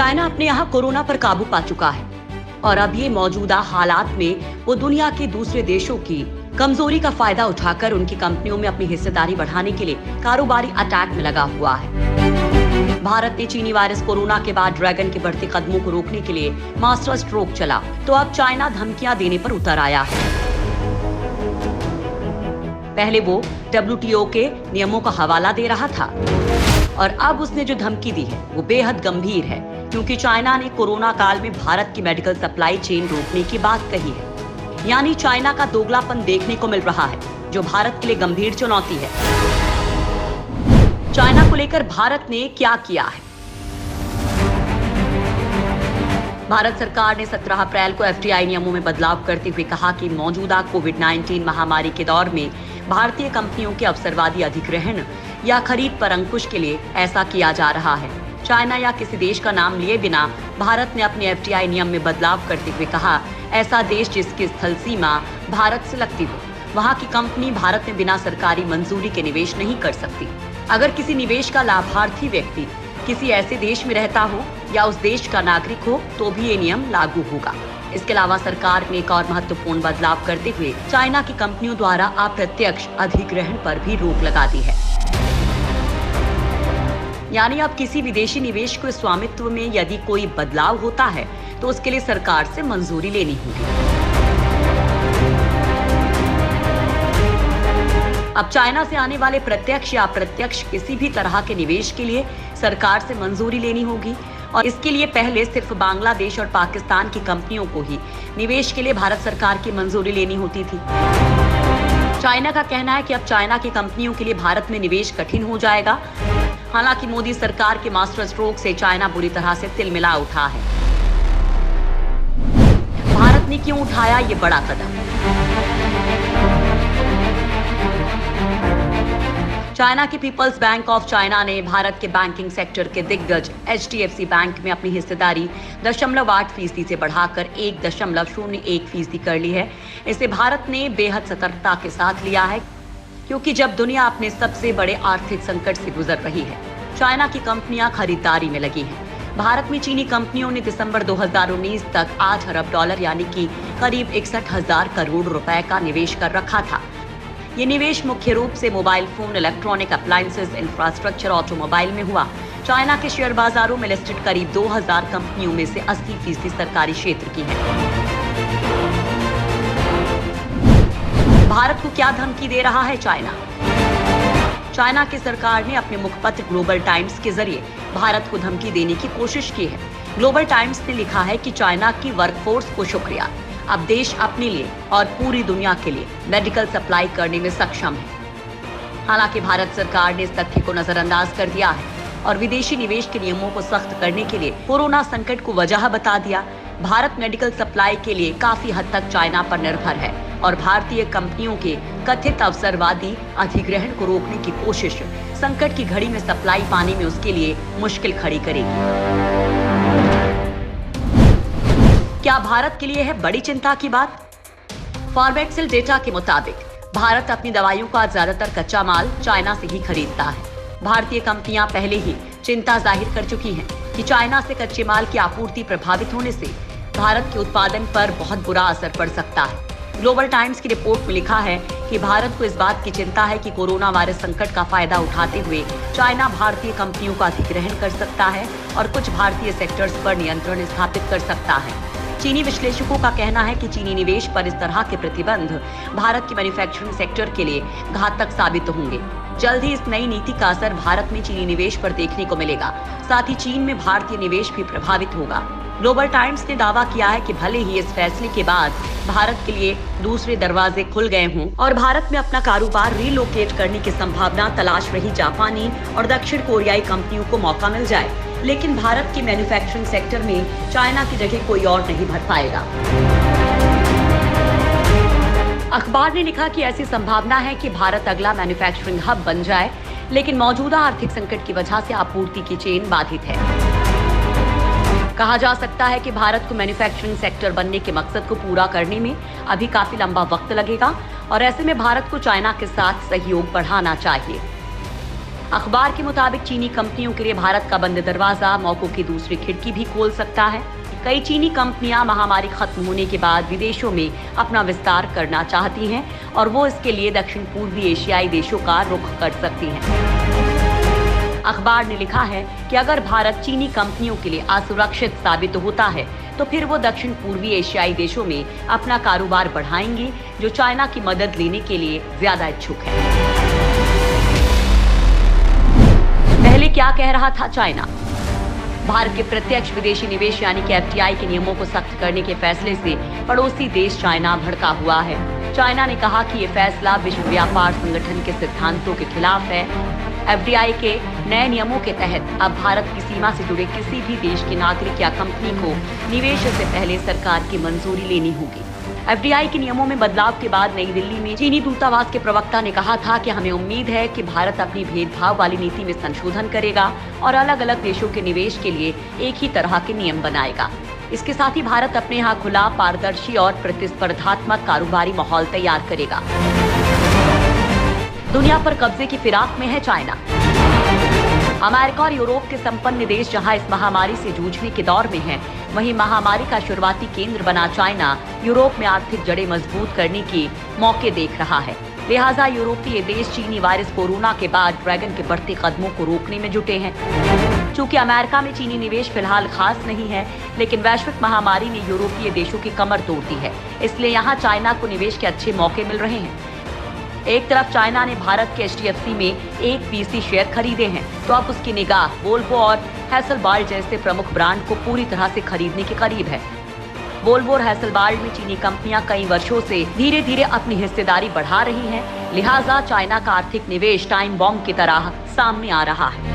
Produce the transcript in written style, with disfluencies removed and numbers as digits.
China अपने यहाँ corona पर काबू पा चुका है और अब ये मौजूदा हालात में वो दुनिया के दूसरे देशों की कमजोरी का फायदा उठाकर उनकी कंपनियों में अपनी हिस्सेदारी बढ़ाने के लिए कारोबारी अटैक में लगा हुआ है। भारत ने चीनी वायरस कोरोना के बाद ड्रैगन के बढ़ते कदमों को रोकने के लिए मास्टर स्ट्रोक चला, तो अब चाइना धमकियां देने पर उतर आया है। पहले वो WTO के नियमों का हवाला दे रहा था और अब उसने जो धमकी दी है वो बेहद गंभीर है, क्योंकि चाइना ने कोरोना काल में भारत की मेडिकल सप्लाई चेन रोकने की बात कही है। यानी चाइना का दोगलापन देखने को मिल रहा है, जो भारत के लिए गंभीर चुनौती है। चाइना को लेकर भारत ने क्या किया है? भारत सरकार ने 17 अप्रैल को FDI नियमों में बदलाव करते हुए कहा कि मौजूदा कोविड-19 महामारी के दौर में भारतीय कंपनियों के अवसरवादी अधिग्रहण या खरीद पर अंकुश के लिए ऐसा किया जा रहा है। चाइना या किसी देश का नाम लिए बिना भारत ने अपने FDI नियम में बदलाव करते हुए कहा, ऐसा देश जिसकी स्थल सीमा भारत से लगती हो, वहाँ की कंपनी भारत में बिना सरकारी मंजूरी के निवेश नहीं कर सकती। अगर किसी निवेश का लाभार्थी व्यक्ति किसी ऐसे देश में रहता हो या उस देश का नागरिक हो तो भी ये नियम लागू होगा। इसके अलावा सरकार ने एक और महत्वपूर्ण बदलाव करते हुए चाइना की कंपनियों द्वारा अप्रत्यक्ष अधिग्रहण पर भी रोक लगा दी है। यानी अब किसी विदेशी निवेश के स्वामित्व में यदि कोई बदलाव होता है तो उसके लिए सरकार से मंजूरी लेनी होगी। अब चाइना से आने वाले प्रत्यक्ष या अप्रत्यक्ष किसी भी तरह के निवेश के लिए सरकार से मंजूरी लेनी होगी और इसके लिए पहले सिर्फ बांग्लादेश और पाकिस्तान की कंपनियों को ही निवेश के लिए भारत सरकार की मंजूरी लेनी होती थी। चाइना का कहना है कि अब चाइना की कंपनियों के लिए भारत में निवेश कठिन हो जाएगा। हालांकि मोदी सरकार के मास्टर स्ट्रोक से चाइना बुरी तरह से तिलमिला उठा है। भारत ने क्यों उठाया ये बड़ा कदम? चाइना की पीपल्स बैंक ऑफ चाइना ने भारत के बैंकिंग सेक्टर के दिग्गज HDFC बैंक में अपनी हिस्सेदारी 0.8% से बढ़ाकर 1.01% कर ली है। इसे भारत ने बेहद सतर्कता के साथ लिया है, क्योंकि जब दुनिया अपने सबसे बड़े आर्थिक संकट से गुजर रही है, चाइना की कंपनियां खरीदारी में लगी हैं। भारत में चीनी कंपनियों ने दिसंबर 2019 तक $8 अरब यानी कि करीब 61,000 करोड़ रुपए का निवेश कर रखा था। ये निवेश मुख्य रूप से mobile phone, electronic appliances, infrastructure, automobile में हुआ। चाइना के शेयर बाजारों में लिस्टेड करीब 2000 कंपनियों में से 80% सरकारी क्षेत्र की हैं। भारत को क्या धमकी दे रहा है चाइना? चाइना की सरकार ने अपने मुखपत्र ग्लोबल टाइम्स के जरिए भारत को धमकी देने की कोशिश की है। ग्लोबल टाइम्स ने लिखा है कि चाइना की वर्कफोर्स को शुक्रिया, अब देश अपने लिए और पूरी दुनिया के लिए मेडिकल सप्लाई करने में सक्षम है। हालांकि भारत सरकार ने इस तथ्य को नजरअंदाज कर दिया है और विदेशी निवेश के नियमों को सख्त करने के लिए कोरोना संकट को वजह बता दिया। भारत मेडिकल सप्लाई के लिए काफी हद तक चाइना पर निर्भर है और भारतीय कंपनियों के कथित अवसरवादी अधिग्रहण को रोकने की कोशिश संकट की घड़ी में सप्लाई पाने में उसके लिए मुश्किल खड़ी करेगी। क्या भारत के लिए है बड़ी चिंता की बात? फार्मेक्सिल डेटा के मुताबिक भारत अपनी दवाइयों का ज्यादातर कच्चा माल चाइना से ही खरीदता है। भारतीय कंपनियां पहले ही चिंता जाहिर कर चुकी हैं कि चाइना से कच्चे माल की आपूर्ति प्रभावित होने से भारत के उत्पादन पर बहुत बुरा असर पड़ सकता है। ग्लोबल टाइम्स की रिपोर्ट में लिखा है कि भारत को इस बात की चिंता है कि कोरोना वायरस संकट का फायदा उठाते हुए चाइना भारतीय कंपनियों का अधिग्रहण कर सकता है और कुछ भारतीय सेक्टर्स पर नियंत्रण स्थापित कर सकता है। चीनी विश्लेषकों का कहना है कि चीनी निवेश पर इस तरह के प्रतिबंध भारत की मैन्युफैक्चरिंग सेक्टर के लिए घातक साबित होंगे। जल्द ही इस नई नीति का असर भारत में चीनी निवेश पर देखने को मिलेगा। साथ ही चीन में भारतीय निवेश भी प्रभावित होगा। ग्लोबल टाइम्स ने दावा किया है कि भले ही इस फैसले के बाद भारत के लिए दूसरे दरवाजे खुल गए हों और भारत में अपना कारोबार रीलोकेट करने की संभावना तलाश रही जापानी और दक्षिण कोरियाई कंपनियों को मौका मिल जाए, लेकिन भारत की मैन्युफैक्चरिंग सेक्टर में चाइना की जगह कोई और नहीं भर पाएगा। अखबार ने लिखा कि ऐसी संभावना है कि भारत अगला मैन्युफैक्चरिंग हब बन जाए, लेकिन मौजूदा आर्थिक संकट की वजह से आपूर्ति की चेन बाधित है। कहा जा सकता है कि भारत को मैन्युफैक्चरिंग सेक्टर बनने के मकसद को पूरा करने में अभी काफी लंबा वक्त लगेगा और ऐसे में भारत को चाइना के साथ सहयोग बढ़ाना चाहिए। अखबार के मुताबिक चीनी कंपनियों के लिए भारत का बंद दरवाजा मौकों की दूसरी खिड़की भी खोल सकता है। कई चीनी कंपनियां महामारी खत्म होने के बाद विदेशों में अपना विस्तार करना चाहती हैं और वो इसके लिए दक्षिण पूर्वी एशियाई देशों का रुख कर सकती हैं। अखबार ने लिखा है कि अगर भारत चीनी कंपनियों के लिए असुरक्षित साबित होता है तो फिर वो दक्षिण पूर्वी एशियाई देशों में अपना कारोबार बढ़ाएंगे, जो चाइना की मदद लेने के लिए ज्यादा इच्छुक है। पहले क्या कह रहा था चाइना? भारत के प्रत्यक्ष विदेशी निवेश यानी कि FDI के नियमों को सख्त करने के फैसले से पड़ोसी देश चाइना भड़का हुआ है। चाइना ने कहा कि ये फैसला विश्व व्यापार संगठन के सिद्धांतों के खिलाफ है। FDI के नए नियमों के तहत अब भारत की सीमा से जुड़े किसी भी देश के नागरिक या कंपनी को निवेश से पहले सरकार की मंजूरी लेनी होगी। FDI के नियमों में बदलाव के बाद नई दिल्ली में चीनी दूतावास के प्रवक्ता ने कहा था कि हमें उम्मीद है कि भारत अपनी भेदभाव वाली नीति में संशोधन करेगा और अलग अलग देशों के निवेश के लिए एक ही तरह के नियम बनाएगा। इसके साथ ही भारत अपने यहाँ खुला, पारदर्शी और प्रतिस्पर्धात्मक कारोबारी माहौल तैयार करेगा। दुनिया पर कब्जे की फिराक में है चाइना। अमेरिका और यूरोप के संपन्न देश जहां इस महामारी से जूझने के दौर में हैं, वहीं महामारी का शुरुआती केंद्र बना चाइना यूरोप में आर्थिक जड़ें मजबूत करने के मौके देख रहा है। लिहाजा यूरोपीय देश चीनी वायरस कोरोना के बाद ड्रैगन के बढ़ते कदमों को रोकने में जुटे हैं। चूंकि अमेरिका में चीनी निवेश फिलहाल खास नहीं है, लेकिन वैश्विक महामारी ने यूरोपीय देशों की कमर तोड़ दी है, इसलिए यहाँ चाइना को निवेश के अच्छे मौके मिल रहे हैं। एक तरफ चाइना ने भारत के HDFC में 1% शेयर खरीदे हैं, तो अब उसकी निगाह वोल्वो और हैसलबाल्ड जैसे प्रमुख ब्रांड को पूरी तरह से खरीदने के करीब है। वोल्वो और हैसलबाल्ड में चीनी कंपनियां कई वर्षों से धीरे धीरे अपनी हिस्सेदारी बढ़ा रही हैं, लिहाजा चाइना का आर्थिक निवेश टाइम बॉम्ब की तरह सामने आ रहा है।